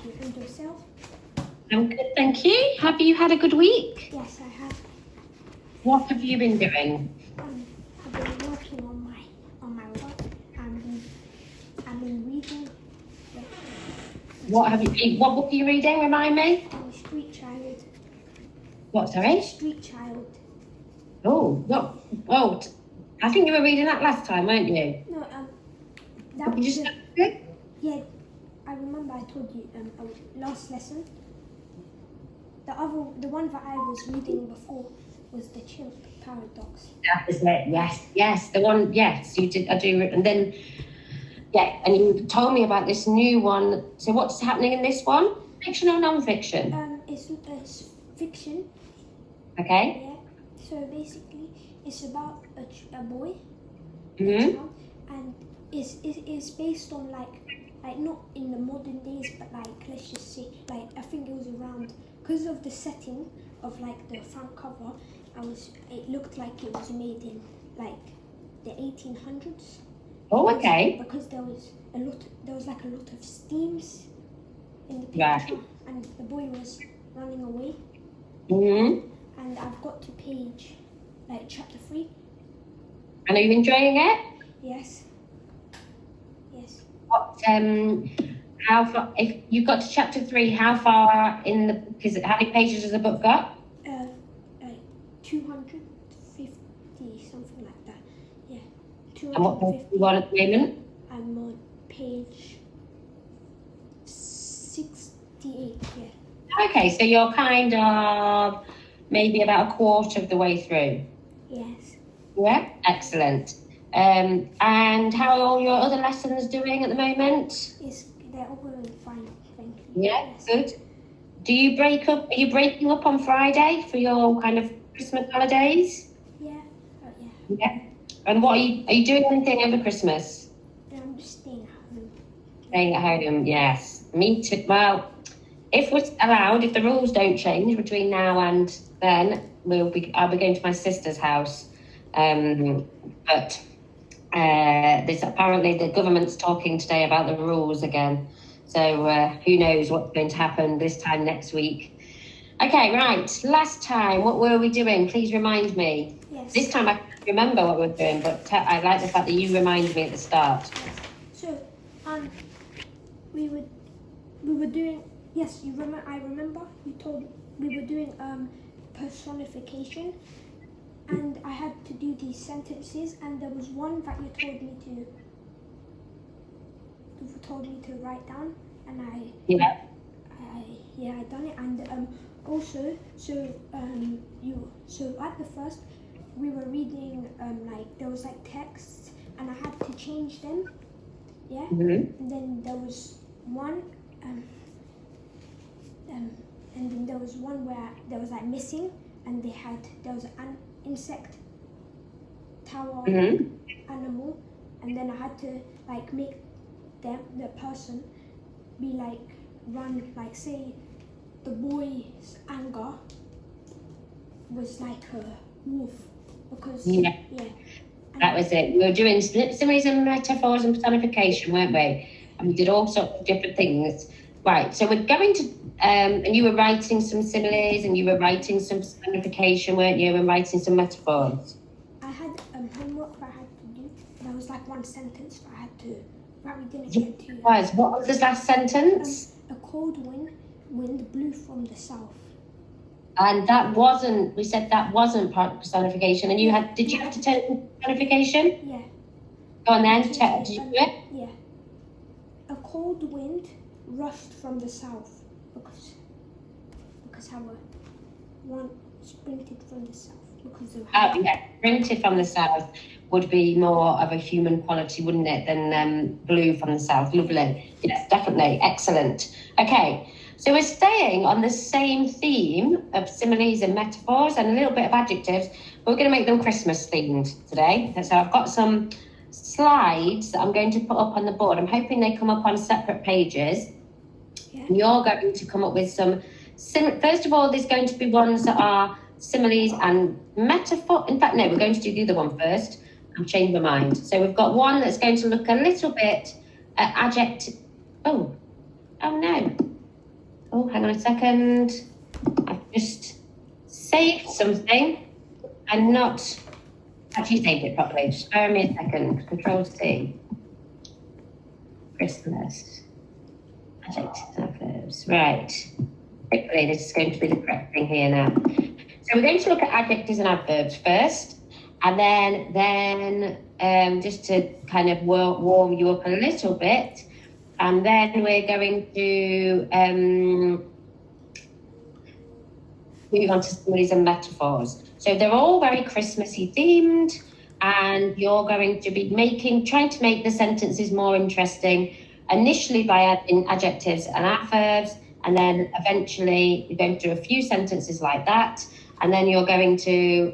you. And yourself? I'm good, thank you. Have you had a good week? Yes, I have. What have you been doing? I've been working on my work. I've been reading. What book are you reading? Remind me. Street Child. What, sorry? Street Child. Oh, what? Oh, I think you were reading that last time, weren't you? No, that Did you was start it? yeah. I remember I told you last lesson. The one that I was reading before was the Chimp Paradox. That was it. Yes, the one. Yes, you did. I do. And then, yeah, and you told me about this new one. So, what's happening in this one? Fiction or non-fiction? It's fiction. Okay. Yeah. So basically, it's about a boy. Mm-hmm. And it's based on like not in the modern days, but like let's just say like I think it was around because of the setting of like the front cover. It looked like it was made in like the 1800s. Oh, okay. Because there was like a lot of steams in the picture, Right. and the boy was running away. Mm-hmm. And I've got to page like chapter 3. And are you enjoying it? Yes. What? How far? If you got to chapter 3, how far in the? Because how many pages has the book got? 250, something like that. Yeah. And what page 250. are you on at the moment? I'm on page 68. Yeah. Okay, so you're kind of maybe about a quarter of the way through. Yes. Yeah, excellent. And how are all your other lessons doing at the moment? They're all going fine, thank you. Yeah, Yes. good. Do you break up? Are you breaking up on Friday for your kind of Christmas holidays? Yeah. Yeah. And what are you doing anything over Christmas? I'm just staying at home. Staying at home, yes. Me too. Well, if we're allowed, if the rules don't change between now and then, I'll be going to my sister's house. But there's apparently the government's talking today about the rules again. So who knows what's going to happen this time next week. Okay, right. Last time, what were we doing? Please remind me. Yes. This time I can't remember what we were doing, but I like the fact that you reminded me at the start. So, we were doing. Yes, you remember. I remember you told we were doing personification, and I had to do these sentences, and there was one that you told me to write down, and I done it, and also so at the first we were reading like there was like texts, and I had to change them, yeah. Mm-hmm. And then there was one and then there was one where there was like missing, and there was an insect tower animal, and then I had to like make the person be like run, like say the boy's anger was like a wolf, because That was it. We were doing similes and metaphors and personification, weren't we? And we did all sorts of different things. Right, so we're going to, and you were writing some similes and you were writing some personification, weren't you? And writing some metaphors. I had homework that I had to do. There was like one sentence that I had to, that we didn't get to. What was this last sentence? A cold wind blew from the south. And that wasn't, we said that wasn't part of personification. And did you have to turn personification? Yeah. Go on then, did you do it? Yeah. A cold wind rushed from the south because our one sprinted from the south because of sprinted from the south would be more of a human quality, wouldn't it, than blew from the south. Lovely. Yes, definitely. Excellent. Okay. So we're staying on the same theme of similes and metaphors and a little bit of adjectives. We're going to make them Christmas themed today. So I've got some slides that I'm going to put up on the board. I'm hoping they come up on separate pages. Yeah. And you're going to come up with some, first of all, there's going to be ones that are similes and metaphor. In fact, no, we're going to do the other one first. I've changed my mind. So we've got one that's going to look a little bit at adjective. Oh no. Oh, hang on a second. I've just saved something and not actually saved it properly. Just bear me a second. Control C. Christmas. Adjectives and adverbs. Right. Hopefully this is going to be the correct thing here now. So we're going to look at adjectives and adverbs first, and then just to kind of warm you up a little bit, and then we're going to move on to similes and metaphors. So they're all very Christmassy themed, and you're going to be trying to make the sentences more interesting, initially by adding adjectives and adverbs, and then eventually you're going to do a few sentences like that, and then you're going to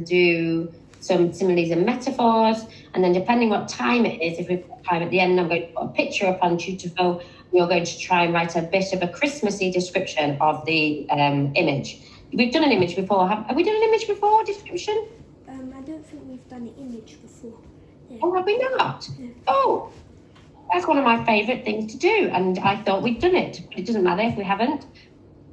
do some similes and metaphors, and then depending what time it is, if we've got time at the end, I'm going to put a picture up on Tutorful. You're going to try and write a bit of a Christmassy description of the image. We've done an image before. Have we done an image before, description? I don't think we've done an image before. Yeah. Oh, have we not? Yeah. Oh, that's one of my favourite things to do, and I thought we'd done it. But it doesn't matter if we haven't.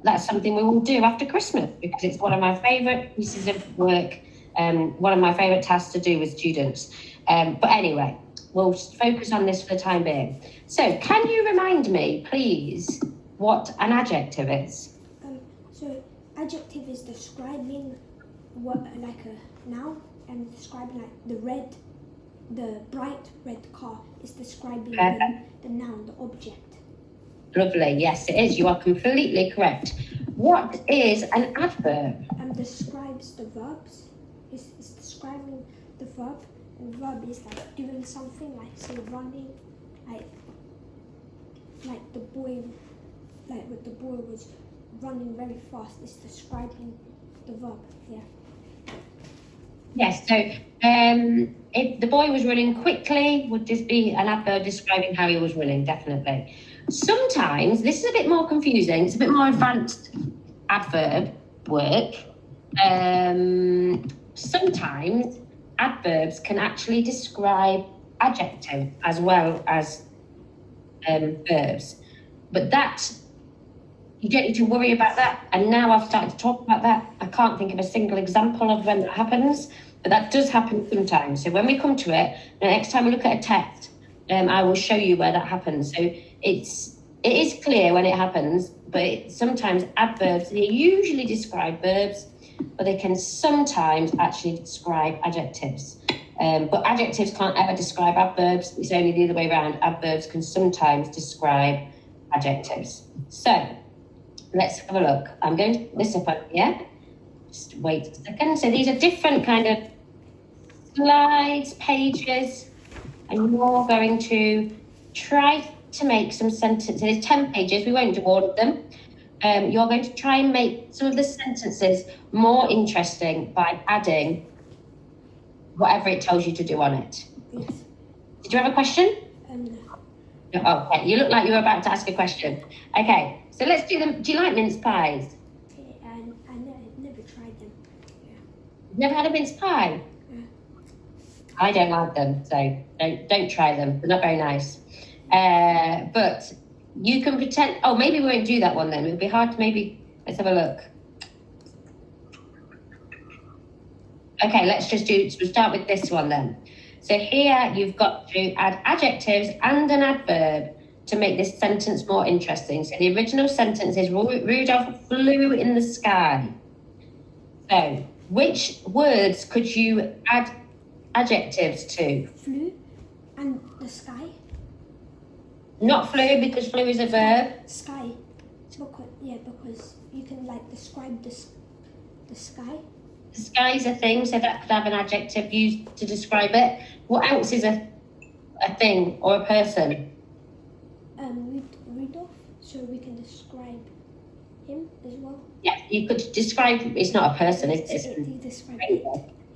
That's something we will do after Christmas, because it's one of my favourite pieces of work, one of my favourite tasks to do with students. But anyway, we'll focus on this for the time being. So, can you remind me, please, what an adjective is? So, adjective is describing what, like a noun, and describing like the bright red car is describing the noun, the object. Lovely, yes it is, you are completely correct. What is an adverb? Describes the verbs. It's describing the verb, and the verb is like doing something, like say running, like the boy was running very fast. It's describing the verb, yeah. Yes, so if the boy was running quickly, would this be an adverb describing how he was running? Definitely. Sometimes, this is a bit more confusing, it's a bit more advanced adverb work. Sometimes adverbs can actually describe adjectives as well as verbs. But that, you don't need to worry about that. And now I've started to talk about that, I can't think of a single example of when that happens, but that does happen sometimes. So when we come to it, the next time we look at a text, I will show you where that happens. So it is clear when it happens, but sometimes adverbs, they usually describe verbs, but they can sometimes actually describe adjectives. But adjectives can't ever describe adverbs. It's only the other way around. Adverbs can sometimes describe adjectives. So let's have a look. I'm going to put this up here. Just wait a second. So these are different kind of slides, pages, and you're going to try to make some sentences. There's 10 pages. We won't do all of them. You're going to try and make some of the sentences more interesting by adding whatever it tells you to do on it. Yes. Did you have a question? No. No, okay, you look like you were about to ask a question. Okay, so let's do them. Do you like mince pies? Okay, I never tried them. Yeah. You've never had a mince pie? Yeah. I don't like them, so don't try them. They're not very nice. But you can pretend. Oh, maybe we won't do that one then. It'll be hard to maybe. Let's have a look. Okay, we'll start with this one then. So here you've got to add adjectives and an adverb to make this sentence more interesting. So the original sentence is Rudolph flew in the sky. So which words could you add adjectives to? Flew and the sky. Not flew, because flew is a verb. Sky. Because you can like describe the sky. The sky is a thing, so that could have an adjective used to describe it. What else is a thing or a person? Rudolph, so we can describe him as well. Yeah, you could describe. It's not a person, it's You describe it.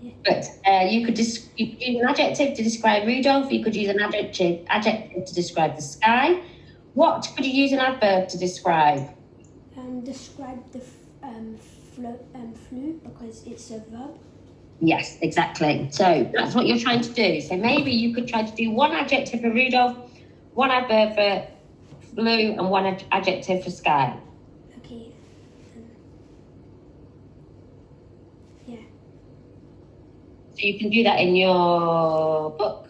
Yeah. But you could use an adjective to describe Rudolph. You could use an adjective to describe the sky. What could you use an adverb to describe? Describe the flew, because it's a verb. Yes, exactly. So that's what you're trying to do. So maybe you could try to do one adjective for Rudolph, one adverb for flew, and one adjective for sky. you can do that in your book.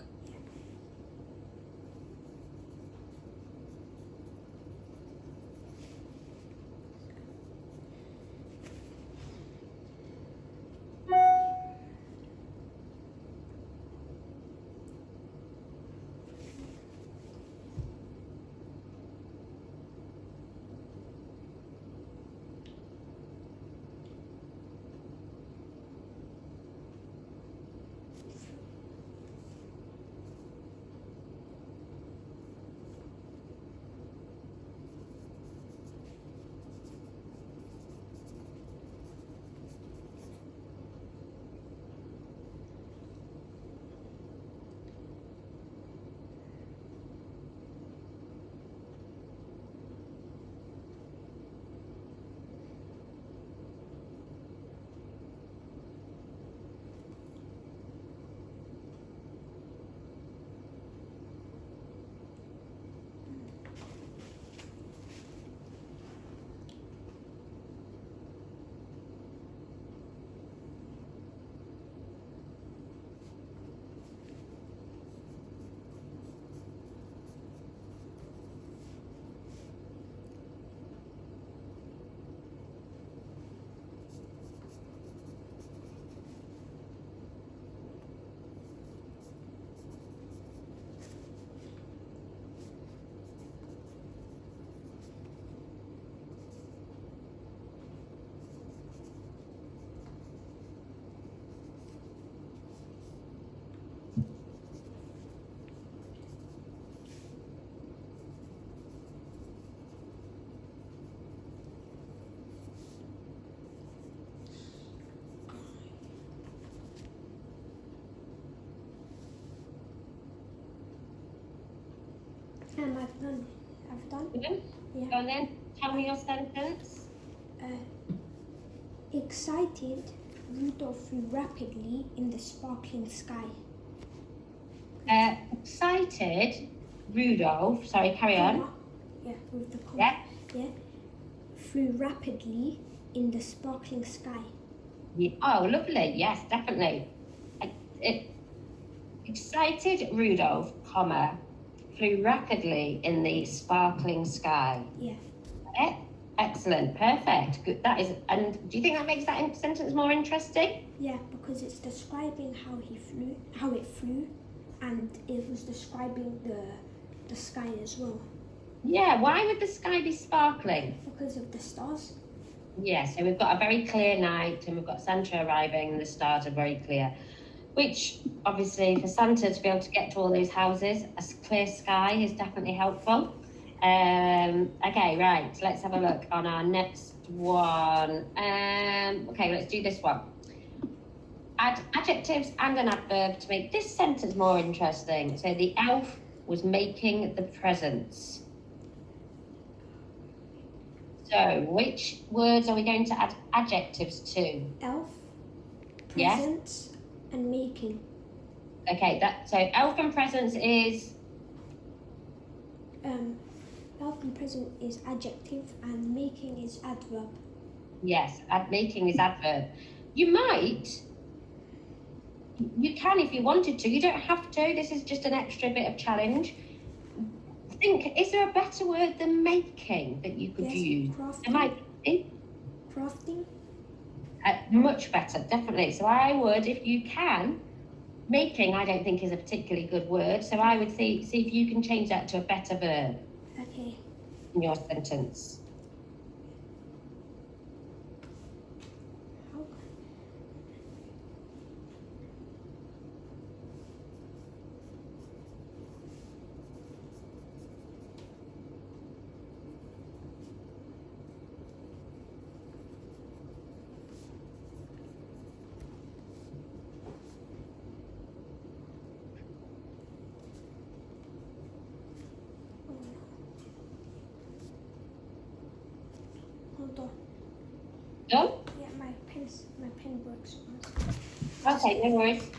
I've done. I've done. Yeah. Go on then. Tell me your sentence. Excited, Rudolph flew rapidly in the sparkling sky. Excited, Rudolph. Sorry, carry on. Yeah, with the comma. Yeah. Yeah. Flew rapidly in the sparkling sky. Yeah. Oh, lovely. Yes, definitely. Excited Rudolph, comma, flew rapidly in the sparkling sky. Yeah. Excellent. Perfect. Good. That is. And do you think that makes that sentence more interesting? Yeah, because it's describing how it flew, and it was describing the sky as well. Yeah. Why would the sky be sparkling? Because of the stars. Yeah. So we've got a very clear night, and we've got Santa arriving, and the stars are very clear. Which, obviously, for Santa to be able to get to all those houses, a clear sky is definitely helpful. Okay, right, let's have a look on our next one. Okay, let's do this one. Add adjectives and an adverb to make this sentence more interesting. So the elf was making the presents. So which words are we going to add adjectives to? Elf, Yes. presents, and making. Okay, so elf and presents is? Elf and present is adjective and making is adverb. Yes, making is adverb. You can if you wanted to. You don't have to. This is just an extra bit of challenge. Think, is there a better word than making that you could use? Crafting. There might be. Crafting. Much better, definitely. So I would, if you can, making I don't think is a particularly good word. So I would see if you can change that to a better verb. Okay. In your sentence. Hold on. No? Yeah, my pen works. Okay, no worries.